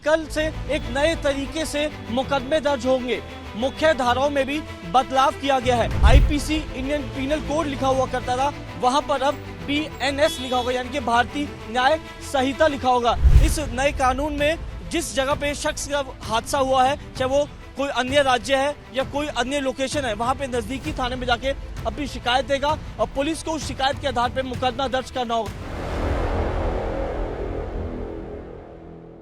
कल से एक नए तरीके से मुकदमे दर्ज होंगे। मुख्य धाराओं में भी बदलाव किया गया है। आईपीसी इंडियन पीनल कोड लिखा हुआ करता था, वहां पर अब बीएनएस लिखा होगा, यानी कि भारतीय न्याय संहिता लिखा होगा। इस नए कानून में जिस जगह पे शख्स का हादसा हुआ है, चाहे वो कोई अन्य राज्य है या कोई अन्य लोकेशन है, वहां पे नजदीकी थाने में जाके अपनी शिकायत देगा और पुलिस को उस शिकायत के आधार पर मुकदमा दर्ज करना होगा।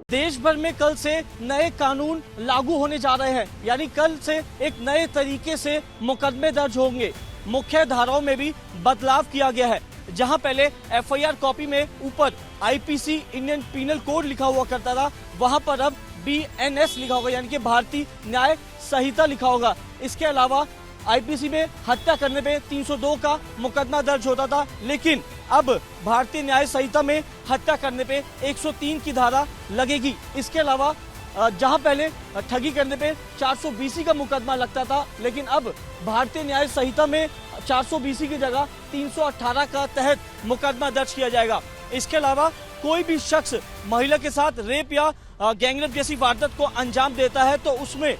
देश भर में कल से नए कानून लागू होने जा रहे हैं, यानी कल से एक नए तरीके से मुकदमे दर्ज होंगे। मुख्य धाराओं में भी बदलाव किया गया है। जहां पहले एफआईआर कॉपी में ऊपर आईपीसी इंडियन पीनल कोड लिखा हुआ करता था, वहां पर अब बीएनएस लिखा होगा, यानी कि भारतीय न्याय संहिता लिखा होगा। इसके अलावा आईपीसी में हत्या करने पे 302 का मुकदमा दर्ज होता था, लेकिन अब भारतीय न्याय संहिता में हत्या करने पे 103 की धारा लगेगी। इसके अलावा जहां पहले ठगी करने पे 420 का मुकदमा लगता था, लेकिन अब भारतीय न्याय संहिता में 420 की जगह 318 का तहत मुकदमा दर्ज किया जाएगा। इसके अलावा कोई भी शख्स महिला के साथ रेप या गैंगरेप जैसी वारदात को अंजाम देता है तो उसमें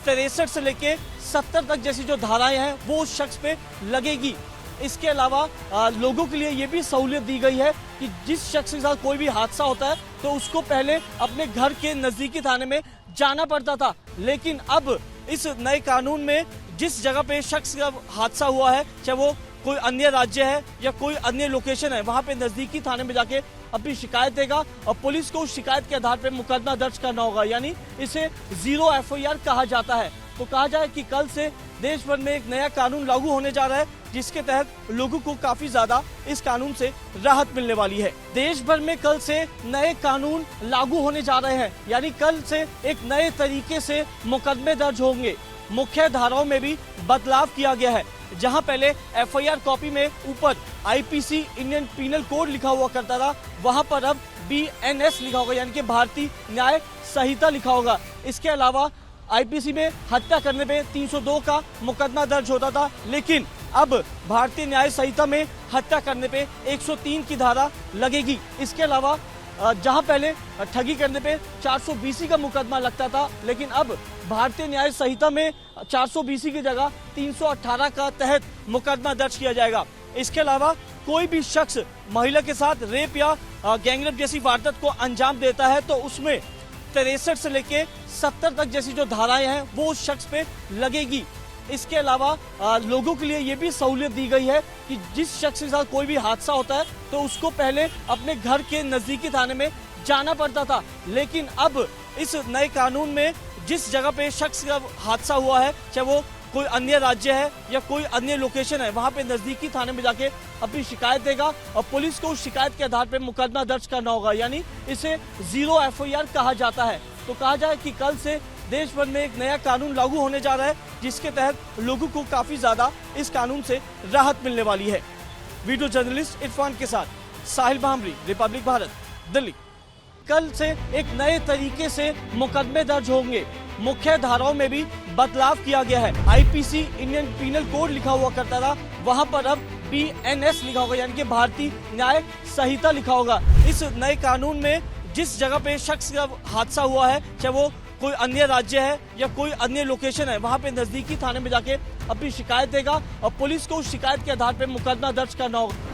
63 से लेके 70 तक जैसी जो धाराएं हैं वो उस शख्स पे लगेगी। इसके अलावा लोगों के लिए ये भी सहूलियत दी गई है कि जिस शख्स के साथ कोई भी हादसा होता है तो उसको पहले अपने घर के नजदीकी थाने में जाना पड़ता था, लेकिन अब इस नए कानून में जिस जगह पे शख्स का हादसा हुआ है, चाहे वो कोई अन्य राज्य है या कोई अन्य लोकेशन है, वहां पे नजदीकी थाने में जाके अपनी शिकायत देगा और पुलिस को उस शिकायत के आधार पर मुकदमा दर्ज करना होगा, यानी इसे जीरो एफआईआर कहा जाता है। तो कहा जाए कि कल से देश भर में एक नया कानून लागू होने जा रहा है, जिसके तहत लोगों को काफी ज्यादा इस कानून से राहत मिलने वाली है। देश भर में कल से नए कानून लागू होने जा रहे हैं, यानी कल से एक नए तरीके से मुकदमे दर्ज होंगे। मुख्य धाराओं में भी बदलाव किया गया है। जहां पहले एफआईआर कॉपी में ऊपर आईपीसी इंडियन पीनल कोड लिखा हुआ करता था, वहां पर अब बीएनएस लिखा होगा, यानी कि भारतीय न्याय संहिता लिखा होगा। इसके अलावा आईपीसी में हत्या करने पे 302 का मुकदमा दर्ज होता था, लेकिन अब भारतीय न्याय संहिता में हत्या करने पे 103 की धारा लगेगी। इसके अलावा जहां पहले ठगी करने पे 420 का मुकदमा लगता था, लेकिन अब भारतीय न्याय संहिता में 420 की जगह 318 का तहत मुकदमा दर्ज किया जाएगा। इसके अलावा कोई भी शख्स महिला के साथ रेप या गैंगरेप जैसी वारदात को अंजाम देता है तो उसमें 63 से लेके 70 तक जैसी जो धाराएं हैं वो उस शख्स पे लगेगी। इसके अलावा लोगों के लिए ये भी सहूलियत दी गई है कि जिस शख्स के साथ कोई भी हादसा होता है तो उसको पहले अपने घर के नजदीकी थाने में जाना पड़ता था, लेकिन अब इस नए कानून में जिस जगह पे शख्स का हादसा हुआ है, चाहे वो कोई अन्य राज्य है या कोई अन्य लोकेशन है, वहां पे नजदीकी थाने में जाके अपनी शिकायत देगा और पुलिस को उस शिकायत के आधार पर मुकदमा दर्ज करना होगा, यानी इसे जीरो एफआईआर कहा जाता है। तो कहा जाए कि कल से देश भर में एक नया कानून लागू होने जा रहा है, जिसके तहत लोगों को काफी ज्यादा इस कानून से राहत मिलने वाली है। वीडियो जर्नलिस्ट इरफान के साथ साहिल भामरी, रिपब्लिक भारत, दिल्ली। कल से एक नए तरीके से मुकदमे दर्ज होंगे। मुख्य धाराओं में भी बदलाव किया गया है। आईपीसी इंडियन पीनल कोड लिखा हुआ करता था, वहां पर अब बीएनएस लिखा होगा, यानी कि भारतीय न्याय संहिता लिखा होगा। इस नए कानून में जिस जगह पे शख्स का हादसा हुआ है, चाहे वो कोई अन्य राज्य है या कोई अन्य लोकेशन है, वहां पे नजदीकी थाने में जाके अपनी शिकायत देगा और पुलिस को उस शिकायत के आधार पर मुकदमा दर्ज करना होगा।